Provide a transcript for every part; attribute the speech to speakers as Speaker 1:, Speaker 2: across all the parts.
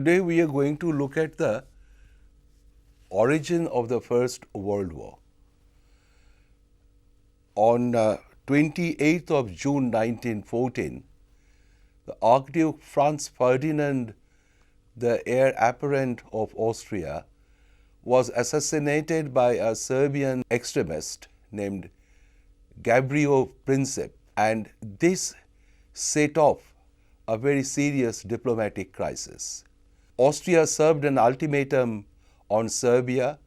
Speaker 1: Today we are going to look at the origin of the First World War. On 28th of June 1914, the Archduke Franz Ferdinand, the heir apparent of Austria, was assassinated by a Serbian extremist named Gabriel Princip, and this set off a very serious diplomatic crisis. Austria served an ultimatum on Serbia,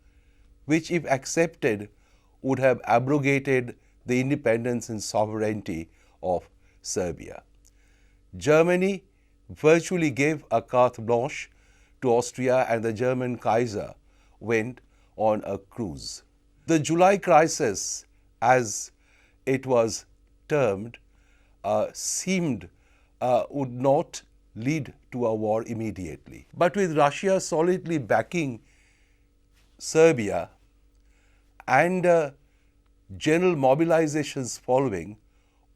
Speaker 1: which, if accepted, would have abrogated the independence and sovereignty of Serbia. Germany virtually gave a carte blanche to Austria, and the German Kaiser went on a cruise. The July crisis, as it was termed, seemed would not lead to a war immediately. But with Russia solidly backing Serbia and general mobilizations following,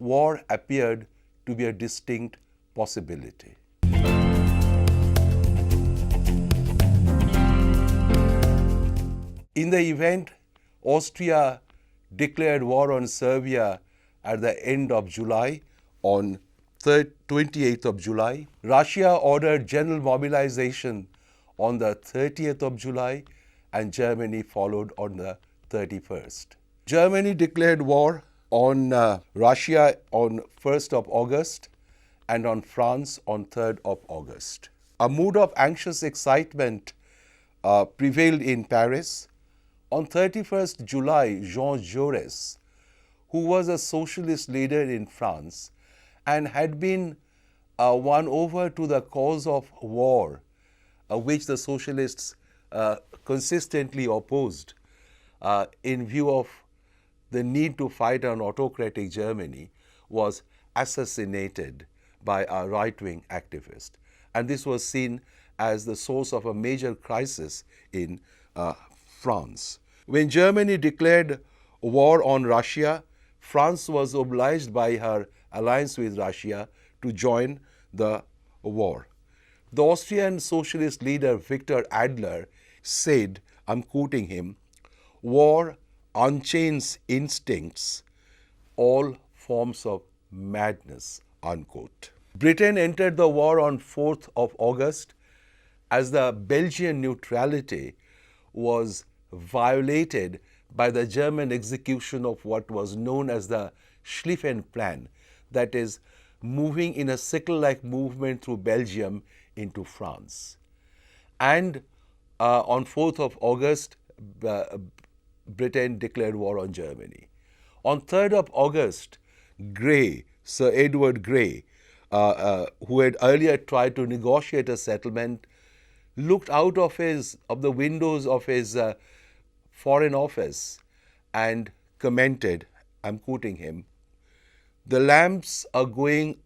Speaker 1: war appeared to be a distinct possibility. In the event, Austria declared war on Serbia at the end of July. On 28th of July, Russia ordered general mobilization on the 30th of July, and Germany followed on the 31st. Germany declared war on Russia on 1st of August and on France on 3rd of August. A mood of anxious excitement prevailed in Paris. On 31st July, Jean Jaurès, who was a socialist leader in France and had been won over to the cause of war, which the socialists consistently opposed in view of the need to fight an autocratic Germany, was assassinated by a right-wing activist. And this was seen as the source of a major crisis in France. When Germany declared war on Russia, France was obliged by her alliance with Russia to join the war. The Austrian socialist leader Victor Adler said, I'm quoting him, "War unchains instincts, all forms of madness," unquote. Britain entered the war on 4th of August as the Belgian neutrality was violated by the German execution of what was known as the Schlieffen Plan, that is, moving in a sickle-like movement through Belgium into France. And on 4th of August, Britain declared war on Germany. On 3rd of August, Grey, Sir Edward Grey, who had earlier tried to negotiate a settlement, looked out of the windows of his Foreign Office and commented, I'm quoting him, "The lamps are going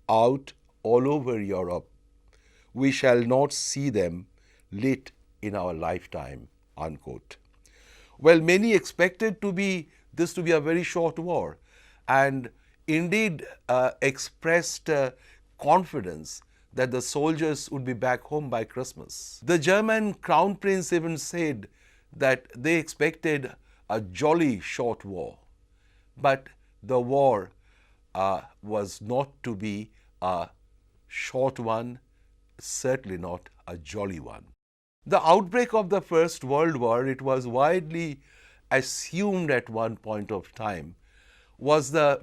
Speaker 1: out all over Europe. We shall not see them lit in our lifetime," unquote. Well, many expected this to be a very short war, and indeed expressed confidence that the soldiers would be back home by Christmas. The German Crown Prince even said that they expected a jolly short war, but the war was not to be a short one, certainly not a jolly one. The outbreak of the First World War, it was widely assumed at one point of time, was the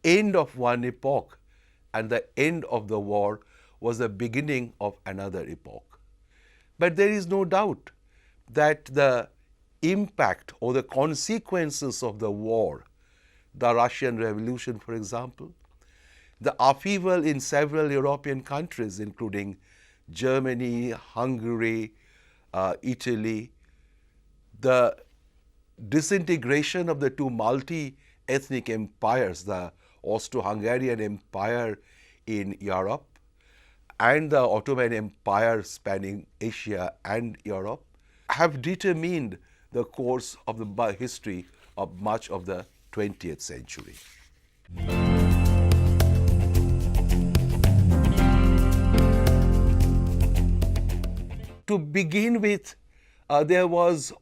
Speaker 1: end of one epoch, and the end of the war was the beginning of another epoch. But there is no doubt that the impact or the consequences of the war, the Russian Revolution, for example, the upheaval in several European countries, including Germany, Hungary, Italy, the disintegration of the two multi-ethnic empires, the Austro-Hungarian Empire in Europe and the Ottoman Empire spanning Asia and Europe, have determined the course of the history of much of the 20th century. To begin with, there was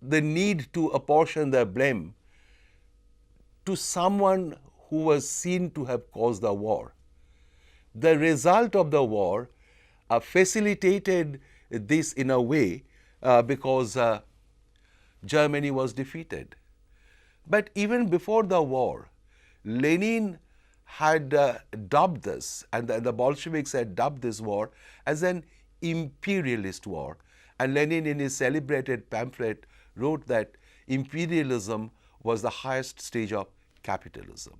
Speaker 1: the need to apportion the blame to someone who was seen to have caused the war. The result of the war facilitated this in a way because Germany was defeated. But even before the war, Lenin had dubbed this, and the Bolsheviks had dubbed this war as an imperialist war. And Lenin, in his celebrated pamphlet, wrote that imperialism was the highest stage of capitalism.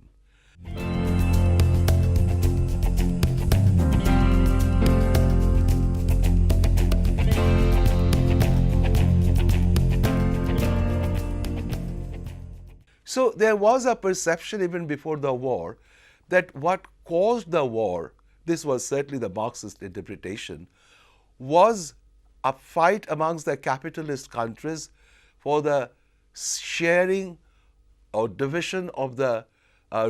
Speaker 1: So there was a perception even before the war that what caused the war, this was certainly the Marxist interpretation, was a fight amongst the capitalist countries for the sharing or division of the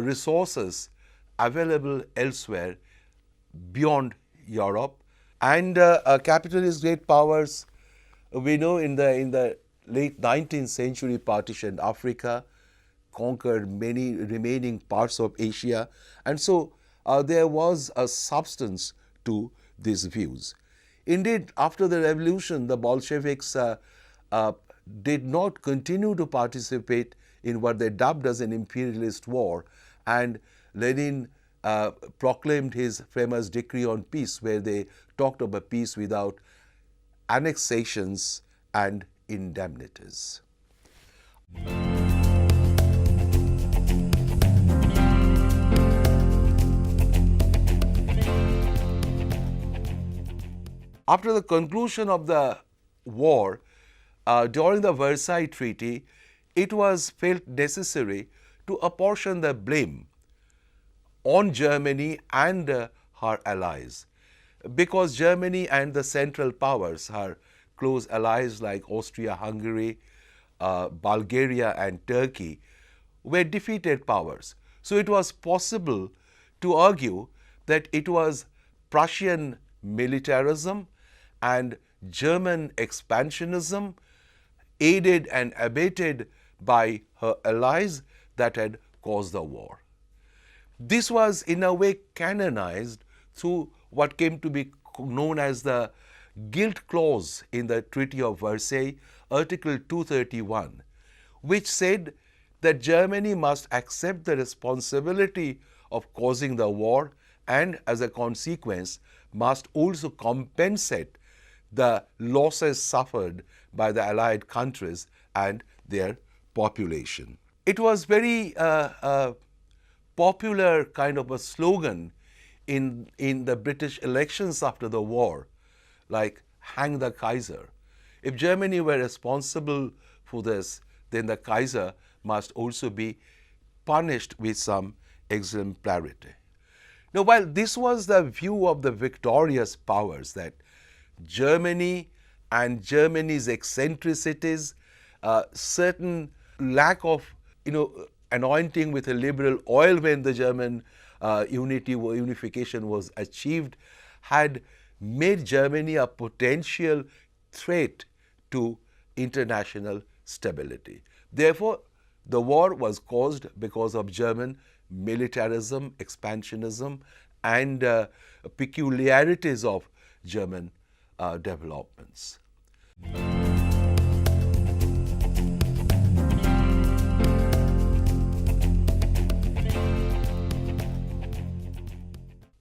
Speaker 1: resources available elsewhere beyond Europe. And capitalist great powers, we know in the late 19th century partitioned Africa, conquered many remaining parts of Asia, and so there was a substance to these views. Indeed, after the revolution, the Bolsheviks did not continue to participate in what they dubbed as an imperialist war, and Lenin proclaimed his famous decree on peace, where they talked of a peace without annexations and indemnities. After the conclusion of the war, during the Versailles Treaty, it was felt necessary to apportion the blame on Germany and her allies, because Germany and the Central Powers, her close allies like Austria-Hungary, Bulgaria and Turkey, were defeated powers. So it was possible to argue that it was Prussian militarism and German expansionism, aided and abetted by her allies, that had caused the war. This was in a way canonized through what came to be known as the guilt clause in the Treaty of Versailles, Article 231, which said that Germany must accept the responsibility of causing the war and, as a consequence, must also compensate the losses suffered by the Allied countries and their population. It was very popular kind of a slogan in the British elections after the war, like hang the Kaiser. If Germany were responsible for this, then the Kaiser must also be punished with some exemplarity. Now, while this was the view of the victorious powers, that Germany and Germany's eccentricities, certain lack of anointing with a liberal oil when the German unification was achieved, had made Germany a potential threat to international stability. Therefore, the war was caused because of German militarism, expansionism, and peculiarities of German developments.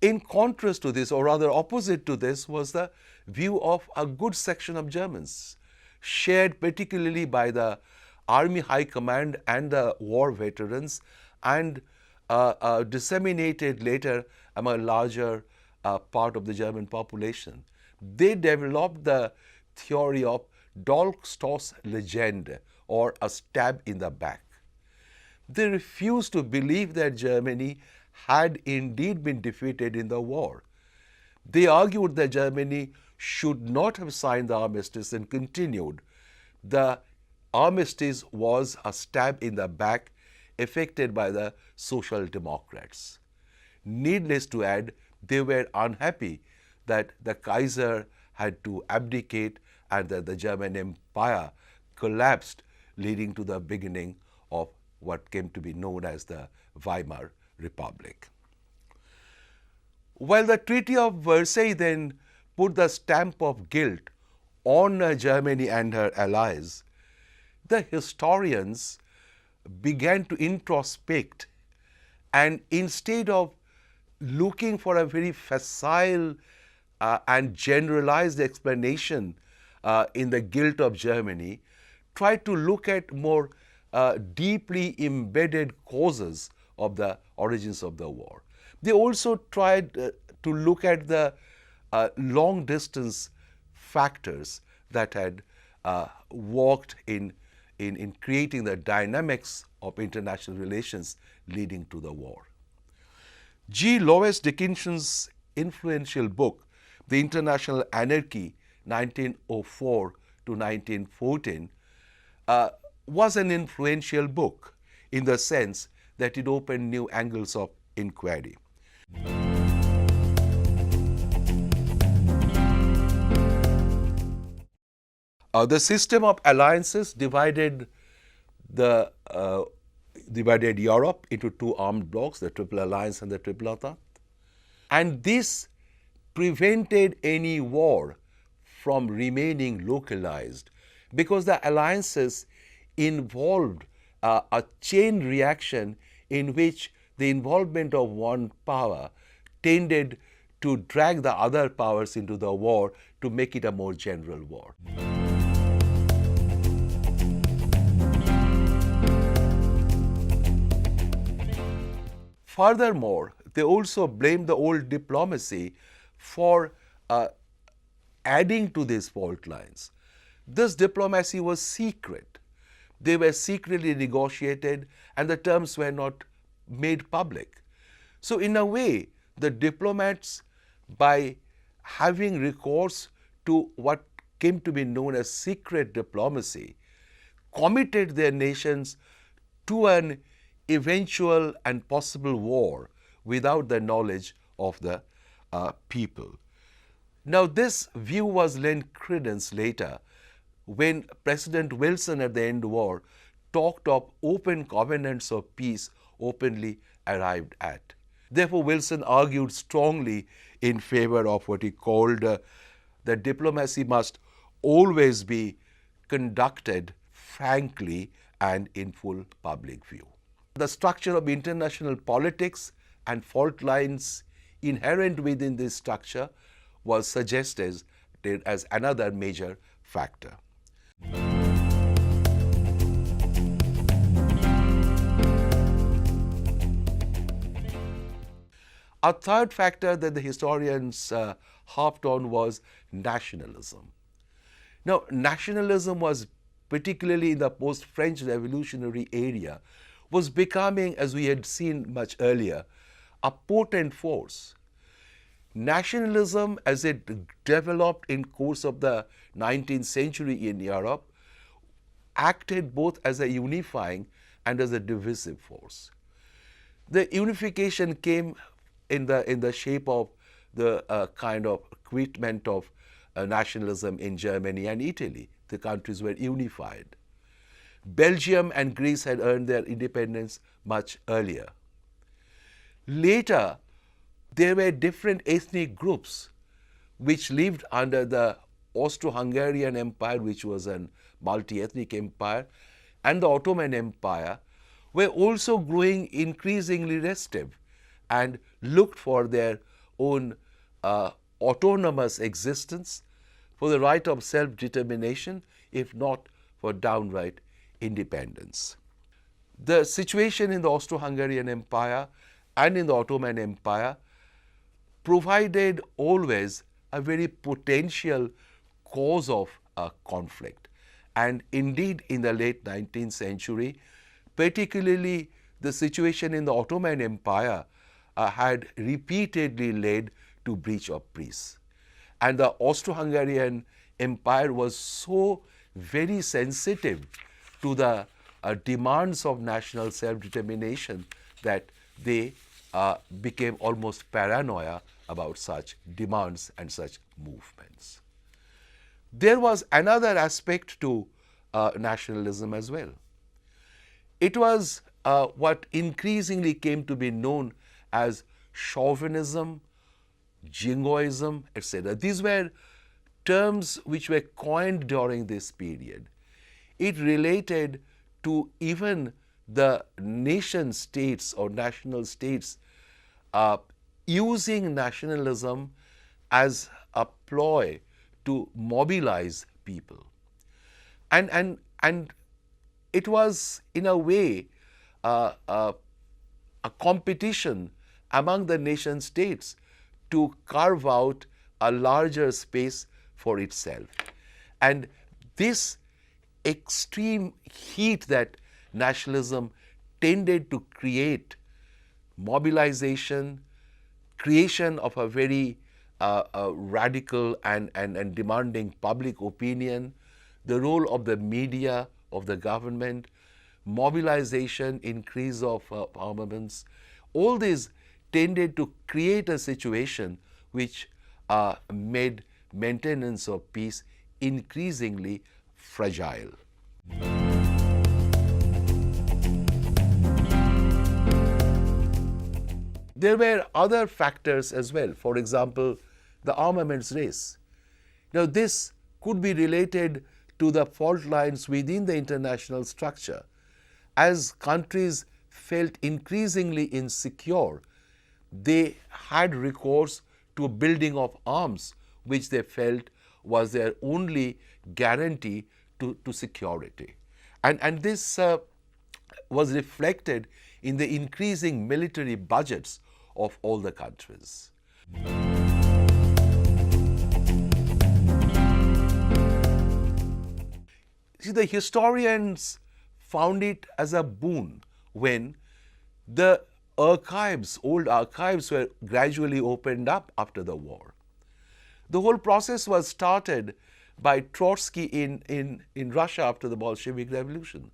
Speaker 1: In contrast to this, or rather opposite to this, was the view of a good section of Germans, shared particularly by the Army High Command and the war veterans, and disseminated later among a larger part of the German population. They developed the theory of Dolchstoßlegende, or a stab in the back. They refused to believe that Germany had indeed been defeated in the war. They argued that Germany should not have signed the armistice and continued. The armistice was a stab in the back effected by the Social Democrats. Needless to add, they were unhappy that the Kaiser had to abdicate and that the German Empire collapsed, leading to the beginning of what came to be known as the Weimar Republic. While the Treaty of Versailles then put the stamp of guilt on Germany and her allies, the historians began to introspect, and instead of looking for a very facile and generalized explanation in the guilt of Germany, tried to look at more deeply embedded causes of the origins of the war. They also tried to look at the long distance factors that had worked in creating the dynamics of international relations leading to the war. G. Lois Dickinson's influential book, The International Anarchy, 1904 to 1914, was an influential book in the sense that it opened new angles of inquiry. The system of alliances divided Europe into two armed blocs, the Triple Alliance and the Triple Entente. And this prevented any war from remaining localized because the alliances involved a chain reaction in which the involvement of one power tended to drag the other powers into the war to make it a more general war. Furthermore, they also blamed the old diplomacy for adding to these fault lines. This diplomacy was secret. They were secretly negotiated and the terms were not made public. So in a way, the diplomats, by having recourse to what came to be known as secret diplomacy, committed their nations to an eventual and possible war without the knowledge of the people. Now, this view was lent credence later when President Wilson at the end of the war talked of open covenants of peace openly arrived at. Therefore, Wilson argued strongly in favor of what he called that diplomacy must always be conducted frankly and in full public view. The structure of international politics and fault lines inherent within this structure was suggested as another major factor. A third factor that the historians harped on was nationalism. Now, nationalism was, particularly in the post-French revolutionary area, was becoming, as we had seen much earlier, a potent force. Nationalism, as it developed in course of the 19th century in Europe, acted both as a unifying and as a divisive force. The unification came in the shape of the kind of acquitment of nationalism in Germany and Italy. The countries were unified. Belgium and Greece had earned their independence much earlier. Later, there were different ethnic groups which lived under the Austro-Hungarian Empire, which was a multi-ethnic empire, and the Ottoman Empire, were also growing increasingly restive and looked for their own autonomous existence, for the right of self-determination, if not for downright independence. The situation in the Austro-Hungarian Empire and in the Ottoman Empire provided always a very potential cause of conflict. And indeed, in the late 19th century, particularly the situation in the Ottoman Empire had repeatedly led to breach of peace. And the Austro-Hungarian Empire was so very sensitive to the demands of national self-determination that they became almost paranoia about such demands and such movements. There was another aspect to nationalism as well. It was what increasingly came to be known as chauvinism, jingoism, etc. These were terms which were coined during this period. It related to even the nation states or national states using nationalism as a ploy to mobilize people. And it was in a way a competition among the nation states to carve out a larger space for itself. And this extreme heat that nationalism tended to create, mobilization, creation of a very radical and demanding public opinion, the role of the media, of the government, mobilization, increase of armaments, all these tended to create a situation which made maintenance of peace increasingly fragile. There were other factors as well. For example, the armaments race. Now, this could be related to the fault lines within the international structure. As countries felt increasingly insecure, they had recourse to building of arms, which they felt was their only guarantee to security. And this was reflected in the increasing military budgets of all the countries. See, the historians found it as a boon when the archives, old archives, were gradually opened up after the war. The whole process was started by Trotsky in Russia after the Bolshevik Revolution.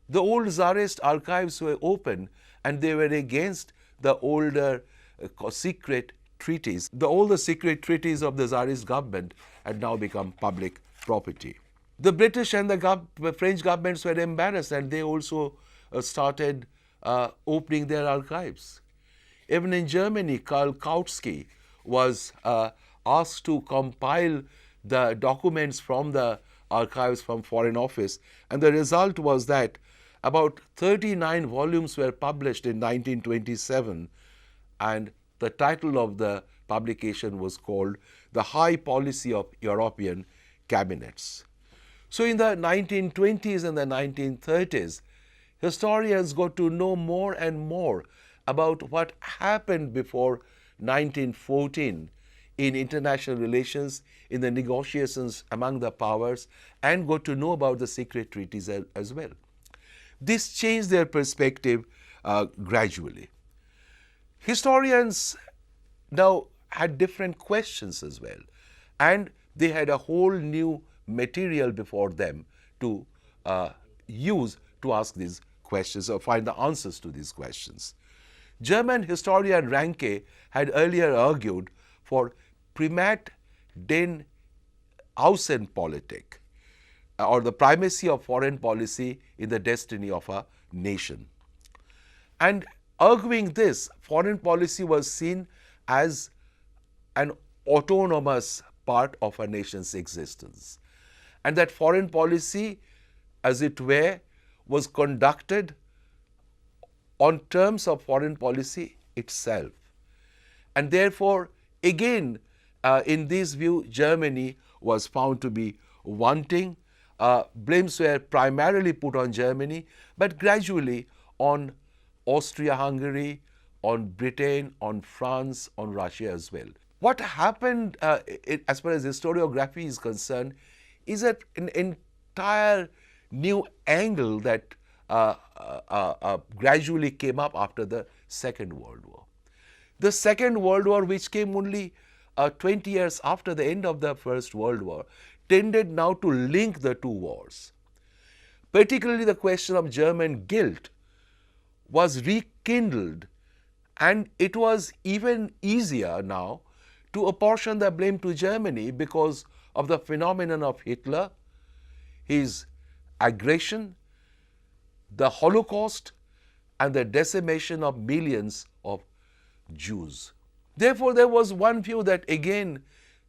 Speaker 1: The old Tsarist archives were open and they were against the older secret treaties. All the secret treaties of the Tsarist government had now become public property. The British and the French governments were embarrassed and they also started opening their archives. Even in Germany, Karl Kautsky was asked to compile the documents from the archives from Foreign Office, and the result was that about 39 volumes were published in 1927, and the title of the publication was called The High Policy of European Cabinets. So in the 1920s and the 1930s, historians got to know more and more about what happened before 1914 in international relations, in the negotiations among the powers, and got to know about the secret treaties as well. This changed their perspective gradually. Historians now had different questions as well, and they had a whole new material before them to use to ask these questions or find the answers to these questions. German historian Ranke had earlier argued for Primat den Außenpolitik, or the primacy of foreign policy in the destiny of a nation. And arguing this, foreign policy was seen as an autonomous part of a nation's existence, and that foreign policy, as it were, was conducted on terms of foreign policy itself. And therefore, again, in this view, Germany was found to be wanting. Blames were primarily put on Germany, but gradually on Austria-Hungary, on Britain, on France, on Russia as well. What happened as far as historiography is concerned is that an entire new angle that gradually came up after the Second World War. The Second World War, which came only 20 years after the end of the First World War, tended now to link the two wars. Particularly the question of German guilt was rekindled, and it was even easier now to apportion the blame to Germany because of the phenomenon of Hitler, his aggression, the Holocaust, and the decimation of millions of Jews. Therefore, there was one view that again,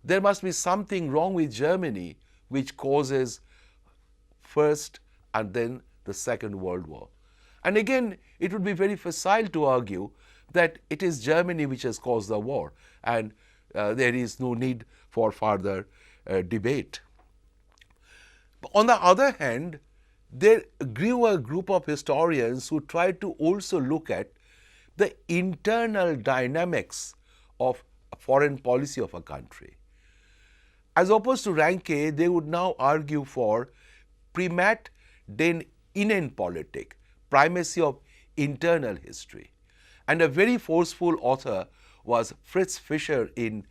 Speaker 1: there must be something wrong with Germany which causes First and then the Second World War. And again, it would be very facile to argue that it is Germany which has caused the war, and there is no need for further debate. On the other hand, there grew a group of historians who tried to also look at the internal dynamics of foreign policy of a country. As opposed to Ranke, they would now argue for primat den Innenpolitik, primacy of internal history. And a very forceful author was Fritz Fischer in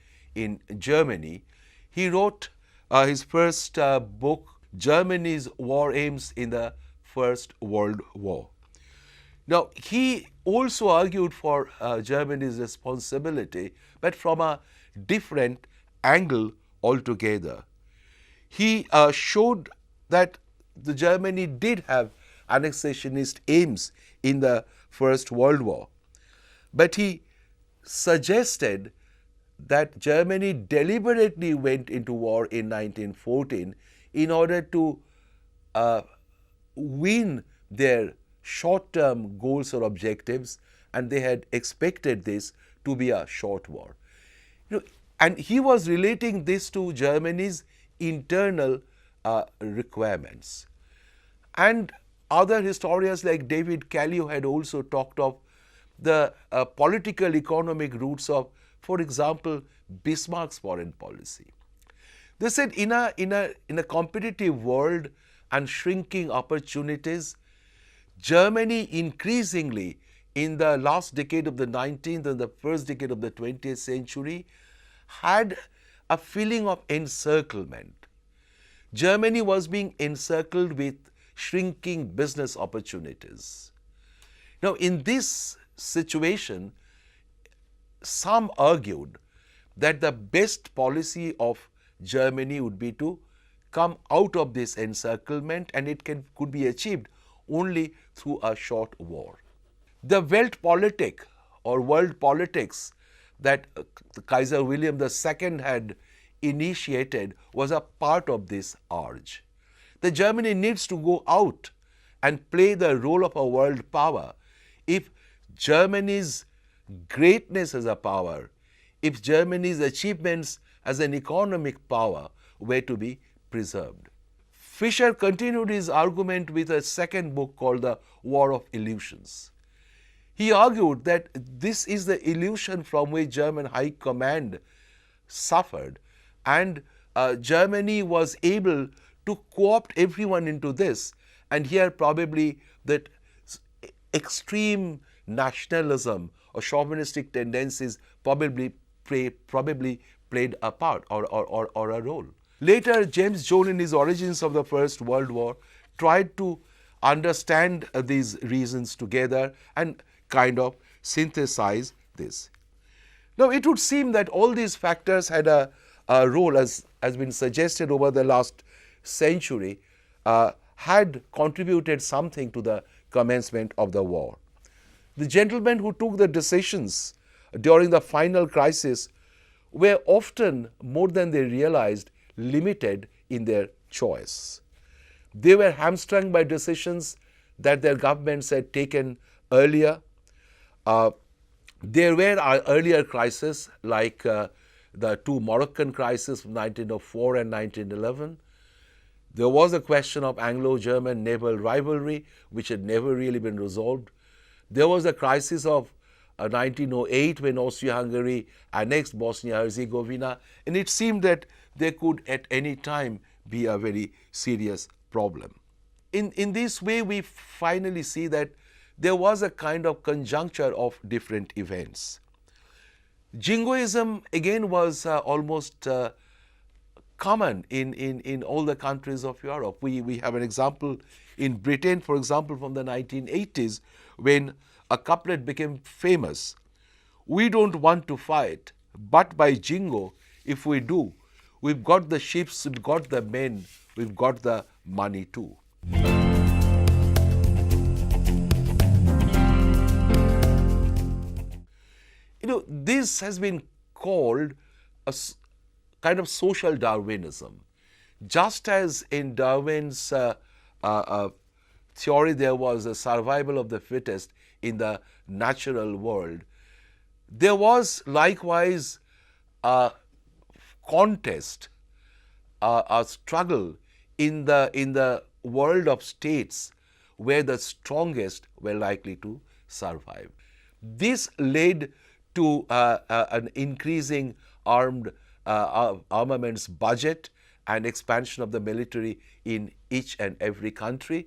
Speaker 1: Germany. He wrote his first book, Germany's War Aims in the First World War. Now, he also argued for Germany's responsibility, but from a different angle altogether. He showed that the Germany did have annexationist aims in the First World War, but he suggested that Germany deliberately went into war in 1914 in order to win their short-term goals or objectives, and they had expected this to be a short war. And he was relating this to Germany's internal requirements. And other historians like David Kallio had also talked of the political economic roots of, for example, Bismarck's foreign policy. They said in a competitive world and shrinking opportunities, Germany increasingly in the last decade of the 19th and the first decade of the 20th century had a feeling of encirclement. Germany was being encircled with shrinking business opportunities. Now, in this situation, some argued that the best policy of Germany would be to come out of this encirclement, and it could be achieved only through a short war. The Weltpolitik or world politics that Kaiser William II had initiated was a part of this urge. The Germany needs to go out and play the role of a world power if Germany's greatness as a power, if Germany's achievements as an economic power were to be preserved. Fischer continued his argument with a second book called The War of Illusions. He argued that this is the illusion from which German High Command suffered, and Germany was able to co-opt everyone into this, and here probably that extreme nationalism or chauvinistic tendencies probably played a part or a role. Later, James Jones, in his Origins of the First World War, tried to understand these reasons together and kind of synthesize this. Now, it would seem that all these factors had a role, as has been suggested over the last century, had contributed something to the commencement of the war. The gentlemen who took the decisions during the final crisis were often, more than they realized, limited in their choice. They were hamstrung by decisions that their governments had taken earlier. There were earlier crises like the two Moroccan crises of 1904 and 1911. There was a question of Anglo-German naval rivalry, which had never really been resolved. There was a crisis of 1908 when Austria-Hungary annexed Bosnia-Herzegovina, and it seemed that there could at any time be a very serious problem. In this way, we finally see that there was a kind of conjuncture of different events. Jingoism again was almost common in all the countries of Europe. We have an example in Britain, for example, from the 1980s, when a couplet became famous. We don't want to fight, but by Jingo, if we do, We've got the ships, we've got the men, we've got the money too. This has been called a kind of social Darwinism. Just as in Darwin's theory there was a survival of the fittest in the natural world, there was likewise a contest, a struggle in the world of states where the strongest were likely to survive. This led to an increasing armaments budget and expansion of the military in each and every country.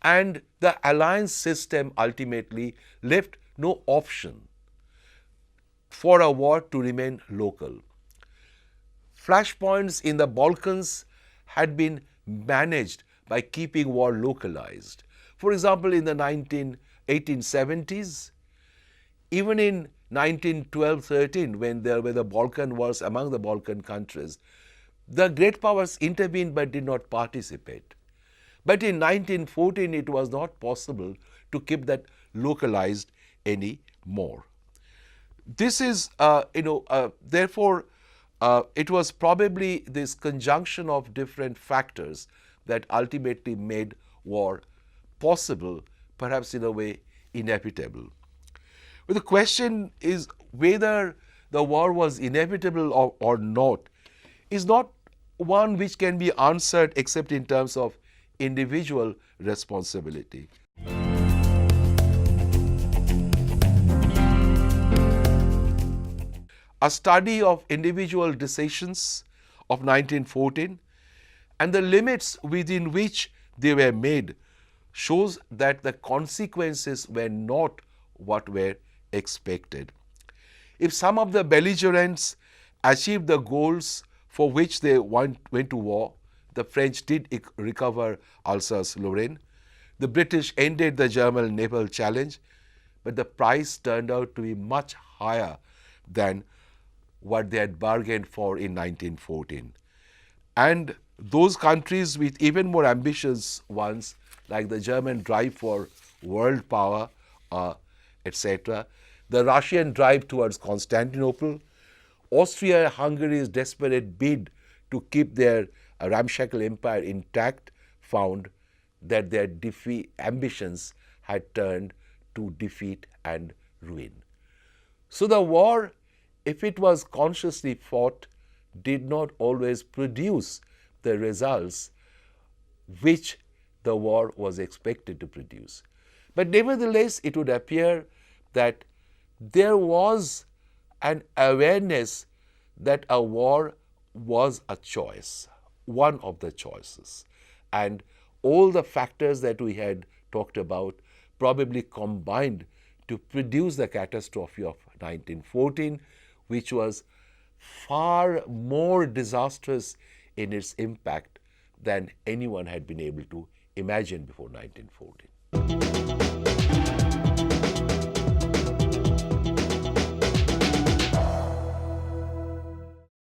Speaker 1: And the alliance system ultimately left no option for a war to remain local. Flashpoints in the Balkans had been managed by keeping war localized. For example, in the 1870s, even in 1912-13, when there were the Balkan wars among the Balkan countries, the great powers intervened but did not participate. But in 1914, it was not possible to keep that localized anymore. This is, therefore, it was probably this conjunction of different factors that ultimately made war possible, perhaps in a way inevitable. But the question is whether the war was inevitable or not is not one which can be answered except in terms of individual responsibility. A study of individual decisions of 1914 and the limits within which they were made shows that the consequences were not what were expected. If some of the belligerents achieved the goals for which they went to war, the French did recover Alsace-Lorraine, the British ended the German naval challenge, but the price turned out to be much higher than what they had bargained for in 1914. And those countries with even more ambitious ones, like the German drive for world power, etc., the Russian drive towards Constantinople, Austria-Hungary's desperate bid to keep their ramshackle empire intact, found that their ambitions had turned to defeat and ruin. So the war, if it was consciously fought, did not always produce the results which the war was expected to produce. But nevertheless, it would appear that there was an awareness that a war was a choice, one of the choices. And all the factors that we had talked about probably combined to produce the catastrophe of 1914, which was far more disastrous in its impact than anyone had been able to imagine before 1914.